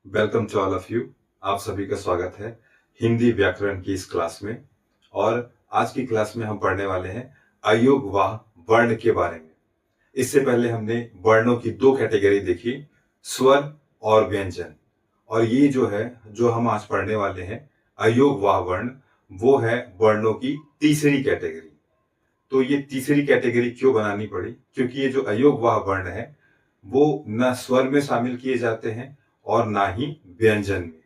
Welcome to all of you. आप सभी का स्वागत है हिंदी व्याकरण की इस क्लास में। और आज की क्लास में हम पढ़ने वाले हैं अयोगवाह वर्ण के बारे में। इससे पहले हमने वर्णों की दो कैटेगरी देखी, स्वर और व्यंजन। और ये जो हम आज पढ़ने वाले हैं अयोगवाह वर्ण, वो है वर्णों की तीसरी कैटेगरी। तो ये तीसरी कैटेगरी क्यों बनानी पड़ी? क्योंकि ये जो अयोगवाह वर्ण है वो न स्वर में शामिल किए जाते हैं और ना ही व्यंजन में।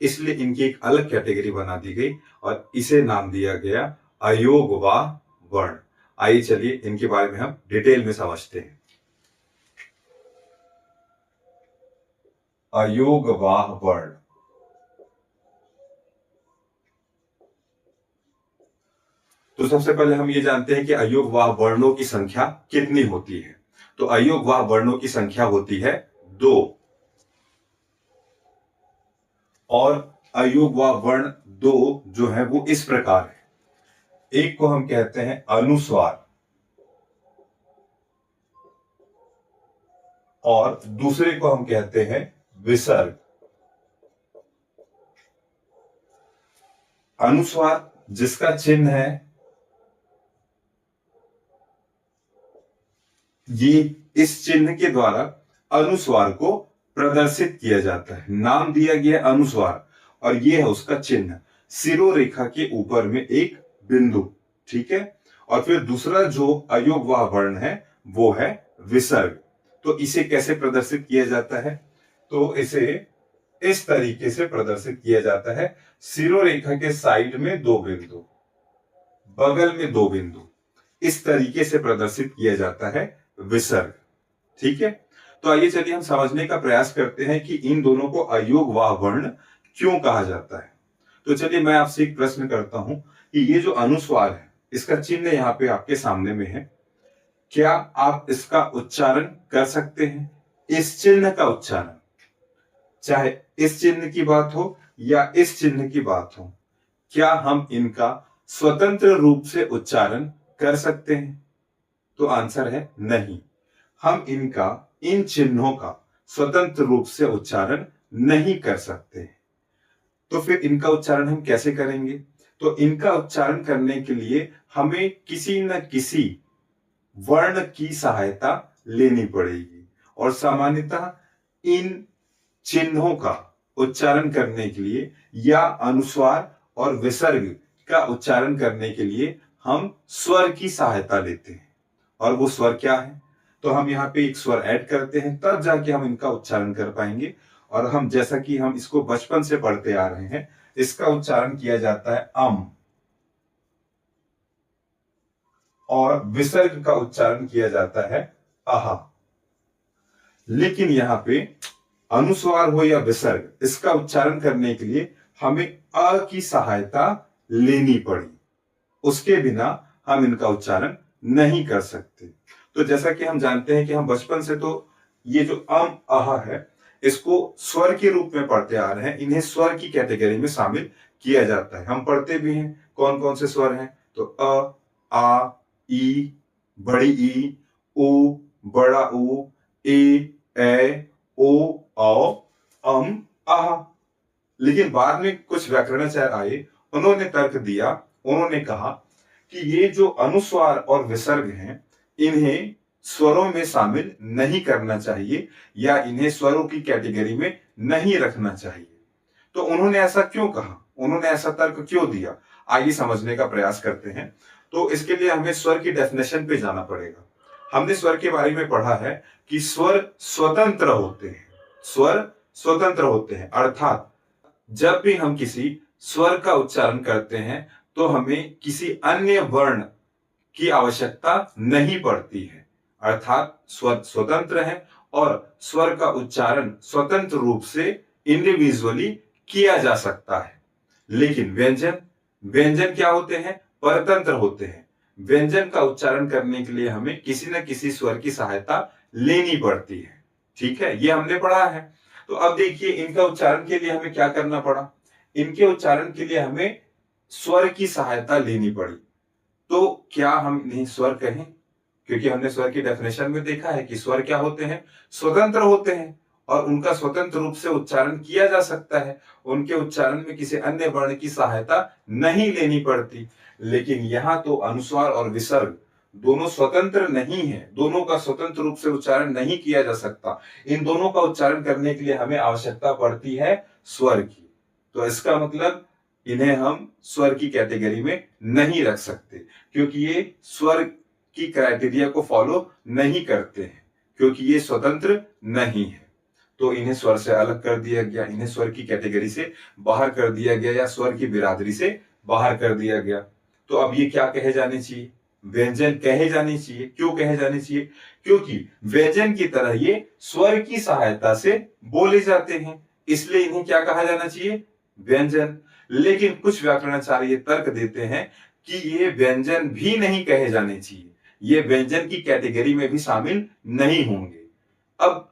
इसलिए इनकी एक अलग कैटेगरी बना दी गई और इसे नाम दिया गया अयोगवाह वर्ण। आइए चलिए इनके बारे में हम डिटेल में समझते हैं। अयोगवाह वर्ण, तो सबसे पहले हम ये जानते हैं कि अयोगवाह वर्णों की संख्या कितनी होती है। तो अयोगवाह वर्णों की संख्या होती है 2। और अयोगवाह वर्ण 2 जो है वो इस प्रकार है। एक को हम कहते हैं अनुस्वार और दूसरे को हम कहते हैं विसर्ग। अनुस्वार जिसका चिन्ह है ये, इस चिन्ह के द्वारा अनुस्वार को प्रदर्शित किया जाता है। नाम दिया गया अनुस्वार और ये है उसका चिन्ह, सिरोरेखा के ऊपर में एक बिंदु। ठीक है। और फिर दूसरा जो अयोगवाह वर्ण है वो है विसर्ग। तो इसे कैसे प्रदर्शित किया जाता है? तो इसे इस तरीके से प्रदर्शित किया जाता है, सिरोरेखा के साइड में 2 बिंदु, बगल में 2 बिंदु, इस तरीके से प्रदर्शित किया जाता है विसर्ग। ठीक है। तो आइए चलिए हम समझने का प्रयास करते हैं कि इन दोनों को अयोगवाह वर्ण क्यों कहा जाता है। तो चलिए मैं आपसे एक प्रश्न करता हूं कि ये जो अनुस्वार है इसका चिन्ह यहाँ पे आपके सामने में है, क्या आप इसका उच्चारण कर सकते हैं? इस चिन्ह का उच्चारण, चाहे इस चिन्ह की बात हो या इस चिन्ह की बात हो, क्या हम इनका स्वतंत्र रूप से उच्चारण कर सकते हैं? तो आंसर है नहीं। हम इन चिन्हों का स्वतंत्र रूप से उच्चारण नहीं कर सकते। तो फिर इनका उच्चारण हम कैसे करेंगे? तो इनका उच्चारण करने के लिए हमें किसी न किसी वर्ण की सहायता लेनी पड़ेगी। और सामान्यतः इन चिन्हों का उच्चारण करने के लिए या अनुस्वार और विसर्ग का उच्चारण करने के लिए हम स्वर की सहायता लेते हैं। और वो स्वर क्या है? तो हम यहाँ पे एक स्वर ऐड करते हैं, तब जाके हम इनका उच्चारण कर पाएंगे। और हम जैसा कि हम इसको बचपन से पढ़ते आ रहे हैं, इसका उच्चारण किया जाता है अम, और विसर्ग का उच्चारण किया जाता है आहा। लेकिन यहाँ पे अनुस्वार हो या विसर्ग, इसका उच्चारण करने के लिए हमें अ की सहायता लेनी पड़ी। उसके बिना हम इनका उच्चारण नहीं कर सकते। तो जैसा कि हम जानते हैं कि हम बचपन से तो ये जो अम आहा है इसको स्वर के रूप में पढ़ते आ रहे हैं, इन्हें स्वर की कैटेगरी में शामिल किया जाता है। हम पढ़ते भी हैं। कौन कौन से स्वर हैं? तो अ, आ, ई, बड़ी ई, उ, बड़ा उ, ए, ओ, औ, आहा। लेकिन बाद में कुछ व्याकरणाचार्य आए, उन्होंने तर्क दिया, उन्होंने कहा कि ये जो अनुस्वार और विसर्ग हैं इन्हें स्वरों में शामिल नहीं करना चाहिए या इन्हें स्वरों की कैटेगरी में नहीं रखना चाहिए। तो उन्होंने ऐसा क्यों कहा, उन्होंने ऐसा तर्क क्यों दिया? आइए समझने का प्रयास करते हैं। तो इसके लिए हमें स्वर की डेफिनेशन पे जाना पड़ेगा। हमने स्वर के बारे में पढ़ा है कि स्वर स्वतंत्र होते हैं। स्वर स्वतंत्र होते हैं अर्थात जब भी हम किसी स्वर का उच्चारण करते हैं तो हमें किसी अन्य वर्ण की आवश्यकता नहीं पड़ती है। अर्थात स्वर स्वतंत्र है और स्वर का उच्चारण स्वतंत्र रूप से इंडिविजुअली किया जा सकता है। लेकिन व्यंजन व्यंजन क्या होते हैं? परतंत्र होते हैं। व्यंजन का उच्चारण करने के लिए हमें किसी न किसी स्वर की सहायता लेनी पड़ती है। ठीक है, ये हमने पढ़ा है। तो अब देखिए इनका उच्चारण के लिए हमें क्या करना पड़ा। इनके उच्चारण के लिए हमें स्वर की सहायता लेनी पड़ी। तो क्या हम इन्हें स्वर कहें? क्योंकि हमने स्वर की डेफिनेशन में देखा है कि स्वर क्या होते हैं? स्वतंत्र होते हैं। और उनका स्वतंत्र रूप से उच्चारण किया जा सकता है। उनके उच्चारण में किसी अन्य वर्ण की सहायता नहीं लेनी पड़ती। लेकिन यहाँ तो अनुस्वार और विसर्ग दोनों स्वतंत्र नहीं है, दोनों का स्वतंत्र रूप से उच्चारण नहीं किया जा सकता। इन दोनों का उच्चारण करने के लिए हमें आवश्यकता पड़ती है स्वर की। तो इसका मतलब इन्हें हम स्वर की कैटेगरी में नहीं रख सकते, क्योंकि ये स्वर की क्राइटेरिया को फॉलो नहीं करते हैं, क्योंकि ये स्वतंत्र नहीं है। तो इन्हें स्वर से अलग कर दिया गया, इन्हें स्वर की कैटेगरी से बाहर कर दिया गया या स्वर की बिरादरी से बाहर कर दिया गया। तो अब ये क्या कहे जाने चाहिए? व्यंजन कहे जाने चाहिए। क्यों कहे जाने चाहिए? क्योंकि व्यंजन की तरह ये स्वर की सहायता से बोले जाते हैं, इसलिए इन्हें क्या कहा जाना चाहिए? व्यंजन। लेकिन कुछ व्याकरणाचार्य तर्क देते हैं कि ये व्यंजन भी नहीं कहे जाने चाहिए, ये व्यंजन की कैटेगरी में भी शामिल नहीं होंगे। अब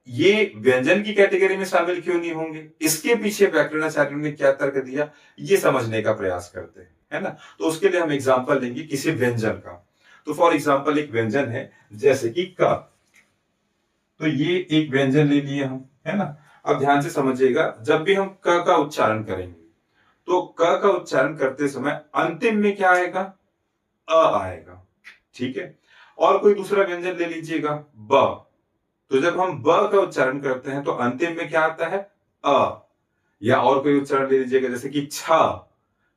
ये व्यंजन की कैटेगरी में शामिल क्यों नहीं होंगे, इसके पीछे व्याकरणाचार्यों ने क्या तर्क दिया, ये समझने का प्रयास करते हैं, है ना। तो उसके लिए हम एग्जांपल लेंगे किसी व्यंजन का। तो फॉर एग्जांपल एक व्यंजन है जैसे कि क। तो ये एक व्यंजन ले लिए हम, है ना। अब ध्यान से समझिएगा, जब भी हम क का उच्चारण करेंगे तो क का उच्चारण करते समय अंतिम में क्या आएगा? अ आएगा, ठीक है। और कोई दूसरा व्यंजन ले लीजिएगा ब। तो जब हम ब का उच्चारण करते हैं तो अंतिम में क्या आता है? अ। या और कोई उच्चारण ले लीजिएगा जैसे कि छ।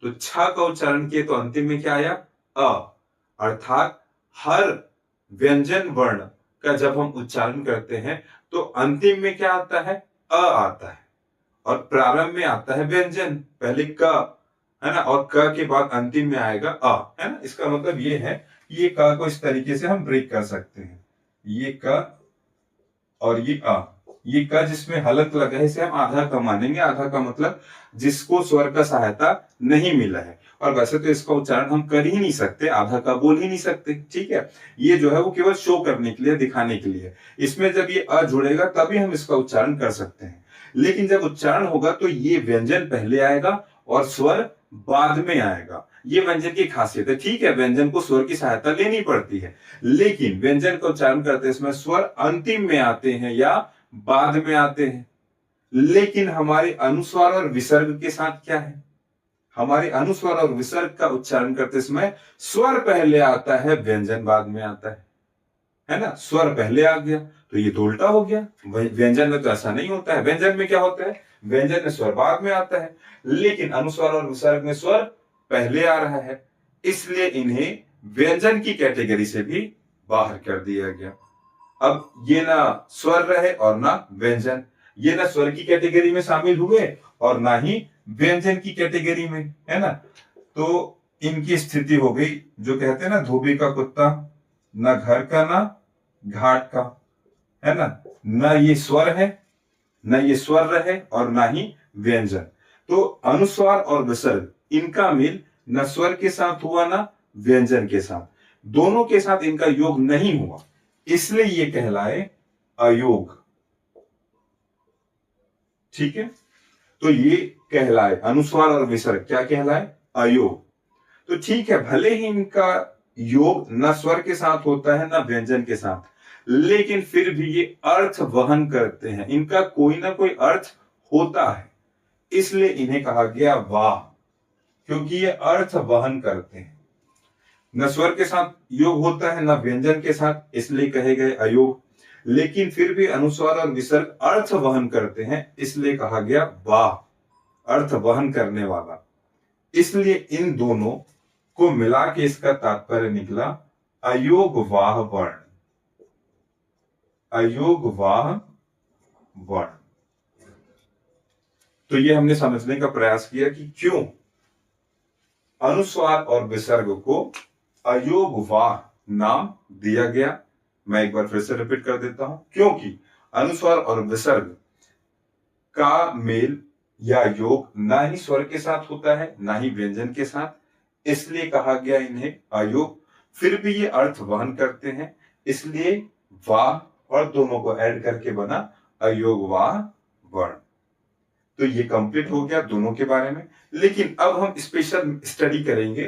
तो छ का उच्चारण किए तो अंतिम में क्या आया? अ। अर्थात हर व्यंजन वर्ण का जब हम उच्चारण करते हैं तो अंतिम में क्या आता है? अ आता है, और प्रारंभ में आता है व्यंजन, पहले क, है ना, और क के बाद अंतिम में आएगा अ, है ना। इसका मतलब ये है, ये क को इस तरीके से हम ब्रेक कर सकते हैं, ये क और ये अ। ये क जिसमें हलक लगा है इसे हम आधा क मानेंगे। आधा का मतलब जिसको स्वर का सहायता नहीं मिला है, और वैसे तो इसका उच्चारण हम कर ही नहीं सकते, आधा का बोल ही नहीं सकते, ठीक है। ये जो है वो केवल शो करने के लिए, दिखाने के लिए। इसमें जब ये अ जुड़ेगा तभी हम इसका उच्चारण कर सकते हैं। लेकिन जब उच्चारण होगा तो ये व्यंजन पहले आएगा और स्वर बाद में आएगा। ये व्यंजन की खासियत है, ठीक है। व्यंजन को स्वर की सहायता लेनी पड़ती है, लेकिन व्यंजन का उच्चारण करते समय स्वर अंतिम में आते हैं या बाद में आते हैं। लेकिन हमारे अनुस्वार और विसर्ग के साथ क्या है? हमारे अनुस्वार और विसर्ग का उच्चारण करते समय स्वर पहले आता है, व्यंजन बाद में आता है ना। स्वर पहले आ गया तो ये तो उल्टा हो गया। व्यंजन में तो ऐसा नहीं होता है। व्यंजन में क्या होता है? व्यंजन में स्वर बाद में आता है, लेकिन अनुस्वार और विसर्ग में स्वर पहले आ रहा है, इसलिए इन्हें व्यंजन की कैटेगरी से भी बाहर कर दिया गया। अब ये ना स्वर रहे और ना व्यंजन, ये ना स्वर की कैटेगरी में शामिल हुए और ना ही व्यंजन की कैटेगरी में, है ना। तो इनकी स्थिति हो गई जो कहते हैं ना, धोबी का कुत्ता, ना घर का ना घाट का, है ना। ना ये स्वर है, ना ये स्वर रहे और ना ही व्यंजन। तो अनुस्वार और विसर्ग इनका मेल न स्वर के साथ हुआ ना व्यंजन के साथ, दोनों के साथ इनका योग नहीं हुआ, इसलिए ये कहलाए अयोग, ठीक है। तो ये कहलाए अनुस्वार और विसर्ग क्या कहलाए? अयोग। तो ठीक है, भले ही इनका योग न स्वर के साथ होता है न व्यंजन के साथ, लेकिन फिर भी ये अर्थ वहन करते हैं, इनका कोई ना कोई अर्थ होता है, इसलिए इन्हें कहा गया वाह, क्योंकि ये अर्थ वहन करते हैं। न स्वर के साथ योग होता है न व्यंजन के साथ, इसलिए कहे गए अयोग। लेकिन फिर भी अनुस्वार और विसर्ग अर्थ वहन करते हैं, इसलिए कहा गया वाह, अर्थ वहन करने वाला। इसलिए इन दोनों को मिला के इसका तात्पर्य निकला अयोग वाह वर्ण, अयोग वाह वर्ण। तो ये हमने समझने का प्रयास किया कि क्यों अनुस्वार और विसर्ग को अयोग वाह नाम दिया गया। मैं एक बार फिर से रिपीट कर देता हूं, क्योंकि अनुस्वार और विसर्ग का मेल या योग ना ही स्वर के साथ होता है ना ही व्यंजन के साथ, इसलिए कहा गया इन्हें अयोग। फिर भी ये अर्थ वहन करते हैं, इसलिए वाह और दोनों को ऐड करके बना अयोग वाह वर्ण। तो ये कंप्लीट हो गया दोनों के बारे में। लेकिन अब हम स्पेशल स्टडी करेंगे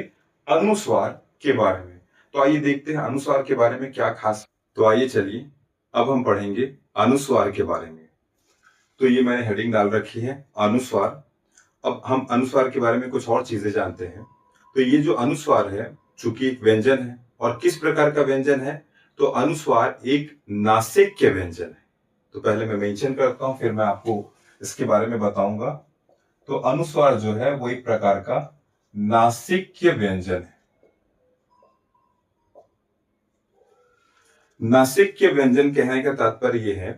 अनुस्वार के बारे में। तो आइए देखते हैं अनुस्वार के बारे में क्या खास। तो आइए चलिए अब हम पढ़ेंगे अनुस्वार के बारे में। तो ये मैंने हेडिंग डाल रखी है अनुस्वार। अब हम अनुस्वार के बारे में कुछ और चीजें जानते हैं। तो ये जो अनुस्वार है, चूंकि एक व्यंजन है, और किस प्रकार का व्यंजन है, तो अनुस्वार एक नासिक्य व्यंजन है। तो पहले मैं मेंशन करता हूं, फिर मैं आपको इसके बारे में बताऊंगा। तो अनुस्वार जो है वो एक प्रकार का नासिक्य व्यंजन है। नासिक्य व्यंजन कहने का तात्पर्य यह है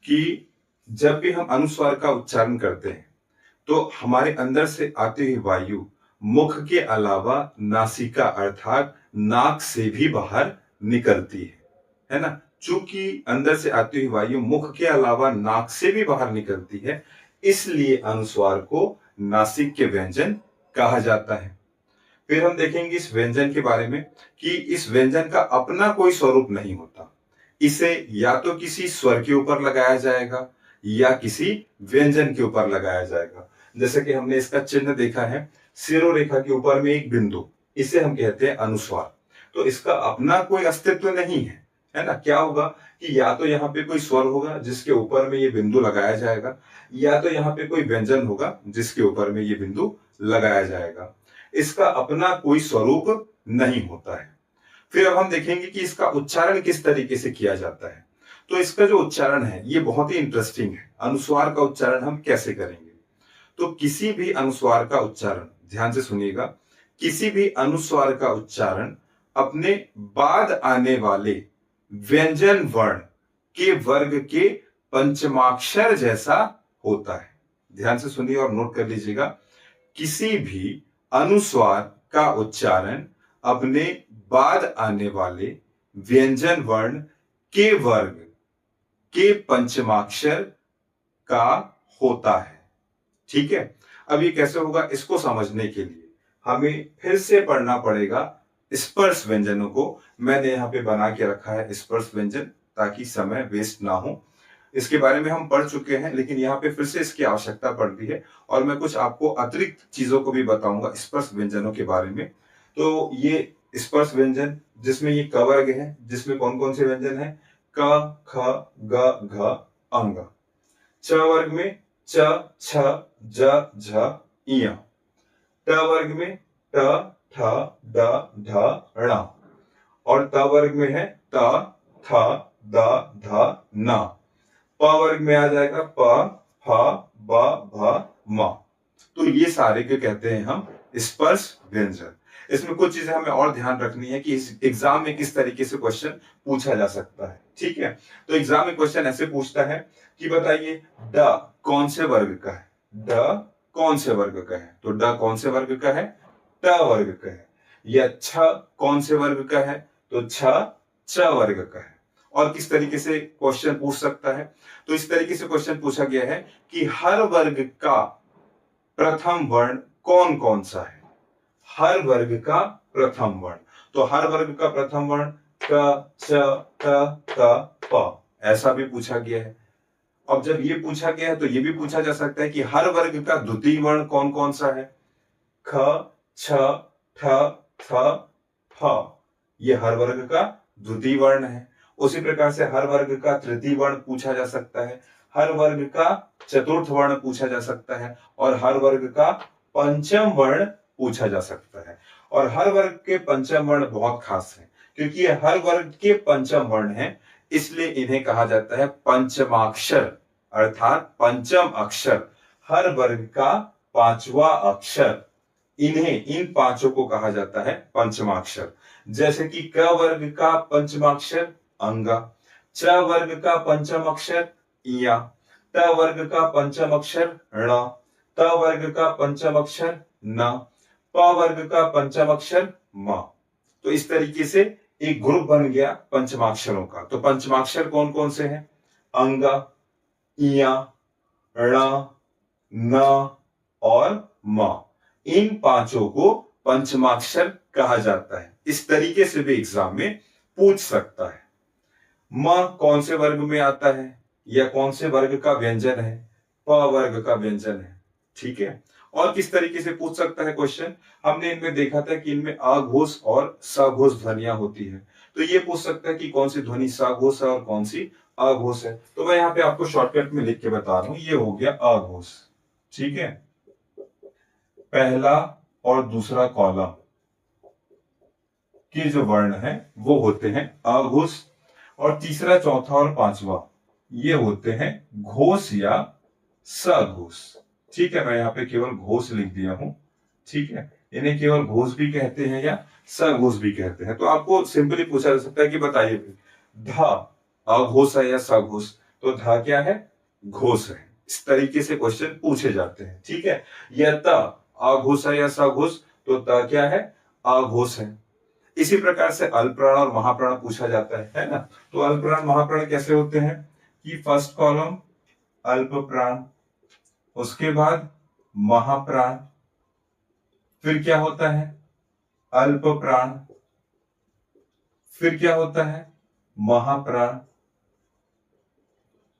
कि जब भी हम अनुस्वार का उच्चारण करते हैं तो हमारे अंदर से आती हुई वायु मुख के अलावा नासिका अर्थात नाक से भी बाहर निकलती है ना। चूंकि अंदर से आती हुई वायु मुख के अलावा नाक से भी बाहर निकलती है, इसलिए अनुस्वार को नासिक्य व्यंजन कहा जाता है। फिर हम देखेंगे इस व्यंजन के बारे में कि इस व्यंजन का अपना कोई स्वरूप नहीं होता। इसे या तो किसी स्वर के ऊपर लगाया जाएगा या किसी व्यंजन के ऊपर लगाया जाएगा। जैसे कि हमने इसका चिन्ह देखा है, शिरोरेखा के ऊपर में एक बिंदु, इसे हम कहते हैं अनुस्वार। तो इसका अपना कोई अस्तित्व नहीं है ना। क्या होगा कि या तो यहाँ पे कोई स्वर होगा जिसके ऊपर में ये बिंदु लगाया जाएगा, या तो यहाँ पे कोई व्यंजन होगा जिसके ऊपर में ये बिंदु लगाया जाएगा। इसका अपना कोई स्वरूप नहीं होता है। फिर अब हम देखेंगे कि इसका उच्चारण किस तरीके से किया जाता है। तो इसका जो उच्चारण है ये बहुत ही इंटरेस्टिंग है। अनुस्वार का उच्चारण हम कैसे करेंगे, तो किसी भी अनुस्वार का उच्चारण, ध्यान से सुनिएगा, किसी भी अनुस्वार का उच्चारण अपने बाद आने वाले व्यंजन वर्ण के वर्ग के पंचमाक्षर जैसा होता है। ध्यान से सुनिए और नोट कर लीजिएगा, किसी भी अनुस्वार का उच्चारण अपने बाद आने वाले व्यंजन वर्ण के वर्ग के पंचमाक्षर का होता है। ठीक है। अब ये कैसे होगा, इसको समझने के लिए हमें फिर से पढ़ना पड़ेगा स्पर्श व्यंजनों को। मैंने यहाँ पे बना के रखा है स्पर्श व्यंजन ताकि समय वेस्ट ना हो। इसके बारे में हम पढ़ चुके हैं, लेकिन यहाँ पे फिर से इसकी आवश्यकता पड़ती है और मैं कुछ आपको अतिरिक्त चीजों को भी बताऊंगा स्पर्श व्यंजनों के बारे में। तो ये स्पर्श व्यंजन जिसमें ये क वर्ग है, जिसमें कौन कौन से व्यंजन है, क ख ग घ अंग। च वर्ग में च छ ज झ इय। ट वर्ग में ट ठ ड ढ ण। और त वर्ग में है त थ द ध न। प वर्ग में आ जाएगा प फ ब भ म। तो ये सारे के कहते हैं हम स्पर्श व्यंजन। इसमें कुछ चीजें हमें और ध्यान रखनी है कि इस एग्जाम में किस तरीके से क्वेश्चन पूछा जा सकता है। ठीक है। तो एग्जाम में क्वेश्चन ऐसे पूछता है कि बताइए ड कौन से वर्ग का है, ड कौन से वर्ग का है, तो ड कौन से वर्ग का है, ट वर्ग का है। या छ कौन से वर्ग का है, तो छ च वर्ग का है। और किस तरीके से क्वेश्चन पूछ सकता है, तो इस तरीके से क्वेश्चन पूछा गया है कि हर वर्ग का प्रथम वर्ण कौन कौन सा है, हर वर्ग का प्रथम वर्ण। तो हर वर्ग का प्रथम वर्ण क च ट त प, ऐसा भी पूछा गया है। अब जब ये पूछा गया है तो ये भी पूछा जा सकता है कि हर वर्ग का द्वितीय वर्ण कौन कौन सा है, ख छ ठ थ फ, ये हर वर्ग का द्वितीय वर्ण है। उसी प्रकार से हर वर्ग का तृतीय वर्ण पूछा जा सकता है, हर वर्ग का चतुर्थ वर्ण पूछा जा सकता है, और हर वर्ग का पंचम वर्ण पूछा जा सकता है। और हर वर्ग के पंचम वर्ण बहुत खास है, क्योंकि ये हर वर्ग के पंचम वर्ण है, इसलिए इन्हें कहा जाता है पंचमाक्षर अर्थात पंचम अक्षर। हर वर्ग का पांचवा अक्षर, इन्हें इन पांचों को कहा जाता है पंचमाक्षर। जैसे कि क वर्ग का पंचमाक्षर अंगा, च वर्ग का पंचम अक्षर इया, ट वर्ग का पंचम अक्षर ण, त वर्ग का पंचम अक्षर न, प वर्ग का पंचम अक्षर म। तो इस तरीके से एक ग्रुप बन गया पंचमाक्षरों का। तो पंचमाक्षर कौन कौन से हैं, अंगा, इया, ण, न और म। इन पांचों को पंचमाक्षर कहा जाता है। इस तरीके से भी एग्जाम में पूछ सकता है। म कौन से वर्ग में आता है या कौन से वर्ग का व्यंजन है, प वर्ग का व्यंजन है। ठीक है। और किस तरीके से पूछ सकता है क्वेश्चन, हमने इनमें देखा था कि इनमें अघोष और सघोष ध्वनियां होती है। तो ये पूछ सकता है कि कौन सी ध्वनि सघोष है और कौन सी अघोष है, तो मैं यहाँ पे आपको शॉर्टकट में लिख के बता रहा हूं, ये हो गया अघोष। ठीक है, पहला और दूसरा कॉलम के जो वर्ण है वो होते हैं अघोष, और तीसरा, चौथा और पांचवा ये होते हैं घोष या सघोष। ठीक है, मैं यहाँ पे केवल घोष लिख दिया हूं। ठीक है, इन्हें केवल घोष भी कहते हैं या सघोष भी कहते हैं। तो आपको सिंपली पूछा जा सकता है कि बताइए धा अघोष है या सघोष, तो धा क्या है, घोष है। इस तरीके से क्वेश्चन पूछे जाते हैं। ठीक है, या त अघोष है या सघोष, तो त क्या है, अघोष है। इसी प्रकार से अल्पप्राण और महाप्राण पूछा जाता है ना। तो अल्पप्राण महाप्राण कैसे होते हैं कि फर्स्ट कॉलम अल्प प्राण, उसके बाद महाप्राण, फिर क्या होता है अल्प प्राण, फिर क्या होता है महाप्राण,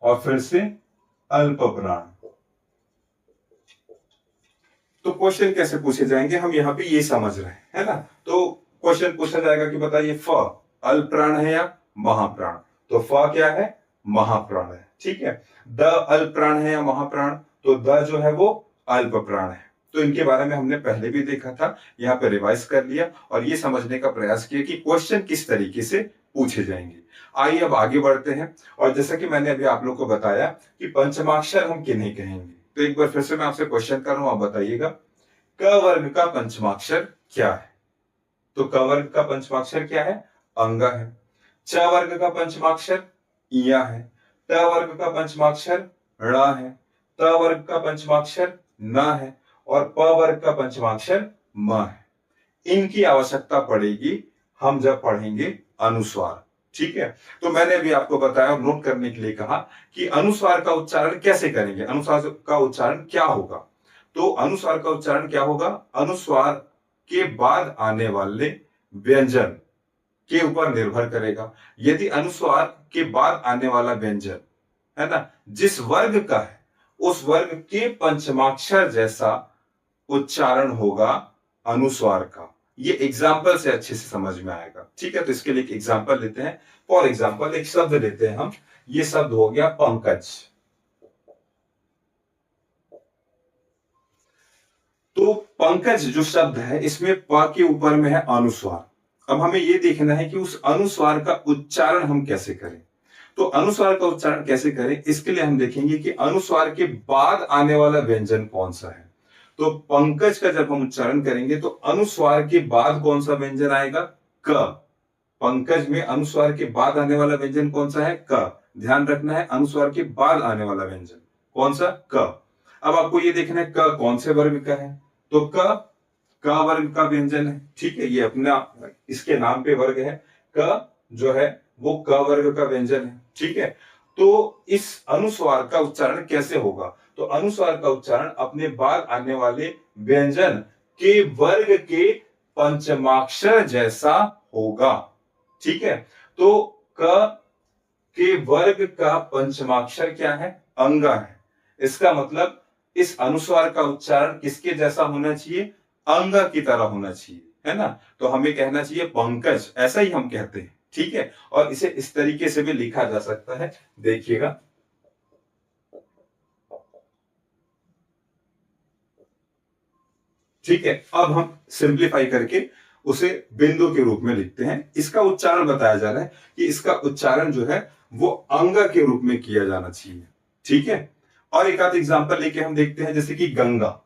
और फिर से अल्प प्राण। तो क्वेश्चन कैसे पूछे जाएंगे, हम यहाँ पे ये समझ रहे हैं, है ना। तो क्वेश्चन पूछा जाएगा कि बताइए फ अल्प प्राण है या महाप्राण, तो फ क्या है, महाप्राण है। ठीक है, द अल्प प्राण है या महाप्राण, तो द जो है वो अल्प प्राण है। तो इनके बारे में हमने पहले भी देखा था, यहाँ पे रिवाइज कर लिया और ये समझने का प्रयास किया कि क्वेश्चन किस तरीके से पूछे जाएंगे। आइए अब आगे बढ़ते हैं, और जैसा कि मैंने अभी आप लोग को बताया कि पंचमाक्षर हम किन्हें कहेंगे, तो एक बार फिर से मैं आपसे क्वेश्चन कर रहा हूं, आप बताइएगा क वर्ग का पंचमाक्षर क्या है। तो क वर्ग का पंचमाक्षर क्या है, अंग है। च वर्ग का पंचमाक्षर इया है। ट वर्ग का पंचमाक्षर ण है। त वर्ग का पंचमाक्षर न है, और प वर्ग का पंचमाक्षर म है। इनकी आवश्यकता पड़ेगी हम जब पढ़ेंगे अनुस्वार। ठीक है, तो मैंने अभी आपको बताया और नोट करने के लिए कहा कि अनुस्वार का उच्चारण कैसे करेंगे, अनुस्वार का उच्चारण क्या होगा। तो अनुस्वार का उच्चारण क्या होगा, अनुस्वार के बाद आने वाले व्यंजन के ऊपर निर्भर करेगा। यदि अनुस्वार के बाद आने वाला व्यंजन है ना जिस वर्ग का है, उस वर्ग के पंचमाक्षर जैसा उच्चारण होगा अनुस्वार का। ये एग्जाम्पल से अच्छे से समझ में आएगा। ठीक है, तो इसके लिए एक एग्जाम्पल लेते हैं। फॉर एग्जाम्पल एक शब्द लेते हैं हम, ये शब्द हो गया पंकज। तो पंकज जो शब्द है, इसमें प के ऊपर में है अनुस्वार। अब हमें यह देखना है कि उस अनुस्वार का उच्चारण हम कैसे करें। तो अनुस्वार का उच्चारण कैसे करें, इसके लिए हम देखेंगे कि अनुस्वार के बाद आने वाला व्यंजन कौन सा है। तो पंकज का जब हम उच्चारण करेंगे तो अनुस्वार के बाद कौन सा व्यंजन आएगा, क। पंकज में अनुस्वार के बाद आने वाला व्यंजन कौन सा है, क। ध्यान रखना है, अनुस्वार के बाद आने वाला व्यंजन कौन सा, क। अब आपको ये देखना है क कौन से वर्ग का है, तो क वर्ग का व्यंजन है। ठीक है, ये अपना इसके नाम पे वर्ग है, क जो है वो क वर्ग का व्यंजन है। ठीक है, तो इस अनुस्वार का उच्चारण कैसे होगा, तो अनुस्वार का उच्चारण अपने बाद आने वाले व्यंजन के वर्ग के पंचमाक्षर जैसा होगा। ठीक है, तो क के वर्ग का पंचमाक्षर क्या है, अंग है। इसका मतलब इस अनुस्वार का उच्चारण किसके जैसा होना चाहिए, अंग की तरह होना चाहिए, है ना। तो हमें कहना चाहिए पंकज, ऐसा ही हम कहते हैं। ठीक है, और इसे इस तरीके से भी लिखा जा सकता है, देखिएगा। ठीक है, अब हम सिंप्लीफाई करके उसे बिंदु के रूप में लिखते हैं। इसका उच्चारण बताया जा रहा है कि इसका उच्चारण जो है वो अंग के रूप में किया जाना चाहिए। ठीक है, और एक आध एग्जांपल लेके हम देखते हैं, जैसे कि गंगा।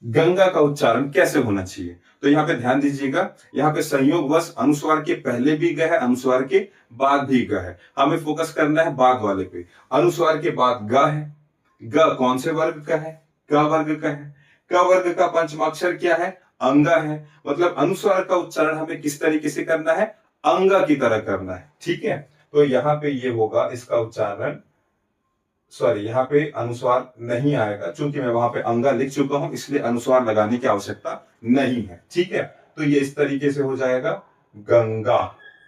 गंगा का उच्चारण कैसे होना चाहिए, तो यहां पे ध्यान दीजिएगा, यहां पे संयोगवश अनुस्वार के पहले भी ग है, अनुस्वार के बाद भी ग है। हमें फोकस करना है बाद वाले पे। अनुस्वार के बाद ग है, ग कौन से वर्ग का है, क वर्ग का है। क वर्ग का पंचमाक्षर क्या है, अंग है। मतलब अनुस्वार का उच्चारण हमें किस तरीके से करना है, अंग की तरह करना है। ठीक है, तो यहां पे ये होगा इसका उच्चारण, सॉरी यहाँ पे अनुस्वार नहीं आएगा, चूंकि मैं वहां पे अंगा लिख चुका हूं, इसलिए अनुस्वार लगाने की आवश्यकता नहीं है। ठीक है, तो ये इस तरीके से हो जाएगा गंगा,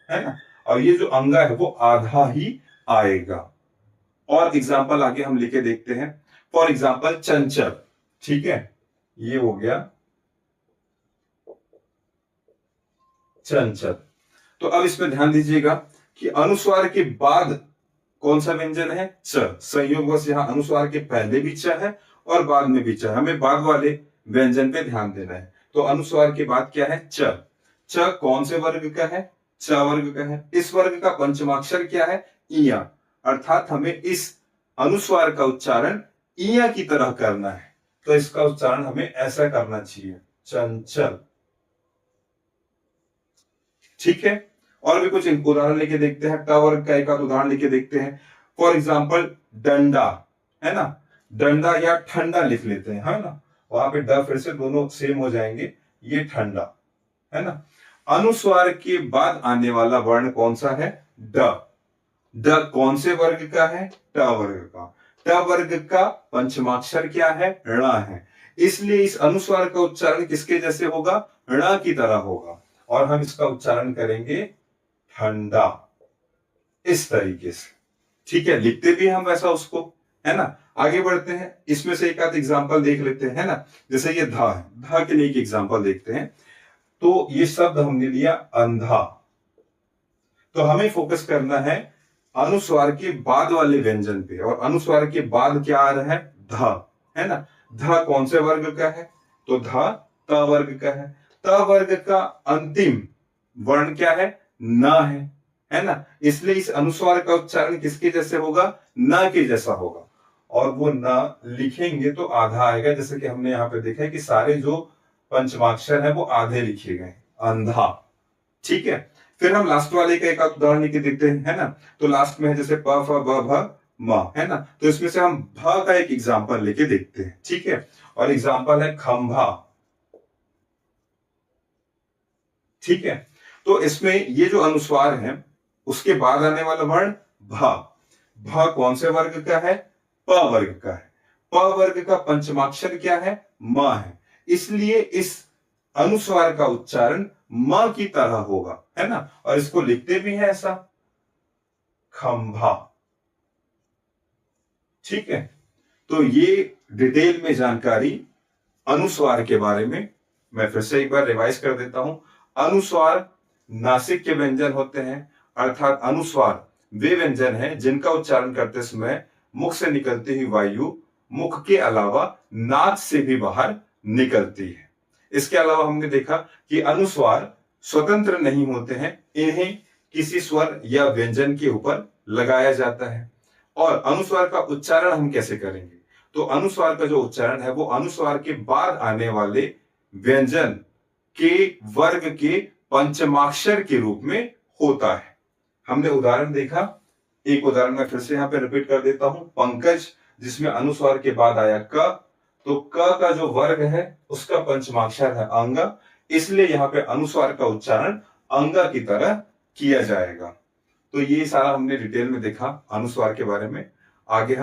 है ना। और ये जो अंगा है वो आधा ही आएगा। और एग्जाम्पल आगे हम लिखे देखते हैं। फॉर एग्जाम्पल चंचल। ठीक है, ये हो गया चंचल। तो अब इसमें ध्यान दीजिएगा कि अनुस्वार के बाद कौन सा व्यंजन है? च। संयोगवश यहाँ अनुस्वार के पहले भी च है और बाद में भी च है। हमें बाद वाले व्यंजन पे ध्यान देना है। तो अनुस्वार के बाद क्या है? च। च कौन से वर्ग का है? च वर्ग का है। इस वर्ग का पंचमाक्षर क्या है? इया। अर्थात हमें इस अनुस्वार का उच्चारण इया की तरह करना है। तो इसका उच्चारण हमें ऐसा करना चाहिए, चंचल। ठीक है, और भी कुछ उदाहरण लेके देखते हैं। ट वर्ग का एक आध उदाहरण लेके देखते हैं। फॉर एग्जाम्पल डंडा, है ना, डंडा या ठंडा लिख लेते हैं, है ना, वहां पे ड फिर से दोनों सेम हो जाएंगे, ये ठंडा, है ना। अनुस्वार के बाद आने वाला वर्ण कौन सा है? ड। ड कौन से वर्ग का है? ट वर्ग का। ट वर्ग का पंचमाक्षर क्या है? ण है। इसलिए इस अनुस्वार का उच्चारण किसके जैसे होगा? ण की तरह होगा। और हम इसका उच्चारण करेंगे ठंडा, इस तरीके से। ठीक है, लिखते भी हम वैसा उसको, है ना। आगे बढ़ते हैं, इसमें से एक आध एग्जांपल देख लेते हैं, है ना। जैसे ये धा है, धा के लिए एक एग्जांपल देखते हैं। तो ये शब्द हमने लिया अंधा। तो हमें फोकस करना है अनुस्वार के बाद वाले व्यंजन पे, और अनुस्वार के बाद क्या आ रहा है? ध, है ना। ध कौन से वर्ग का है? तो ध त वर्ग का है। त वर्ग का अंतिम वर्ण क्या है? न है ना। इसलिए इस अनुस्वार का उच्चारण किसके जैसे होगा? न के जैसा होगा। और वो न लिखेंगे तो आधा आएगा, जैसे कि हमने यहाँ पे देखा है कि सारे जो पंचमाक्षर है वो आधे लिखे गए, अंधा। ठीक है, फिर हम लास्ट वाले का एक उदाहरण लेके देखते हैं, है ना। तो लास्ट में है जैसे प फ ब भ म, है ना। तो इसमें से हम भ का एक एग्जांपल लेके देखते हैं। ठीक है, और एग्जांपल है खंभा। ठीक है, तो इसमें ये जो अनुस्वार है उसके बाद आने वाला वर्ण भ। भ कौन से वर्ग का है? प वर्ग का है। प वर्ग का पंचमाक्षर क्या है? म है। इसलिए इस अनुस्वार का उच्चारण म की तरह होगा, है ना। और इसको लिखते भी है ऐसा, खंभा। ठीक है, तो ये डिटेल में जानकारी अनुस्वार के बारे में मैं फिर से एक बार रिवाइज कर देता हूं। अनुस्वार नासिक के व्यंजन होते हैं, अर्थात अनुस्वार वे व्यंजन हैं जिनका उच्चारण करते समय मुख से निकलती हुई वायु मुख के अलावा नाक से भी बाहर निकलती है। इसके अलावा हमने देखा कि अनुस्वार स्वतंत्र नहीं होते हैं, इन्हें किसी स्वर या व्यंजन के ऊपर लगाया जाता है। और अनुस्वार का उच्चारण हम कैसे करेंगे? तो अनुस्वार का जो उच्चारण है वो अनुस्वार के बाद आने वाले व्यंजन के वर्ग के पंचमाक्षर के रूप में होता है। हमने उदाहरण देखा, एक उदाहरण मैं फिर से यहां पे रिपीट कर देता हूं। पंकज, जिसमें अनुस्वार के बाद आया क, तो क का जो वर्ग है उसका पंचमाक्षर है अंग, इसलिए यहां पे अनुस्वार का उच्चारण अंग की तरह किया जाएगा। तो ये सारा हमने डिटेल में देखा अनुस्वार के बारे में। आगे हम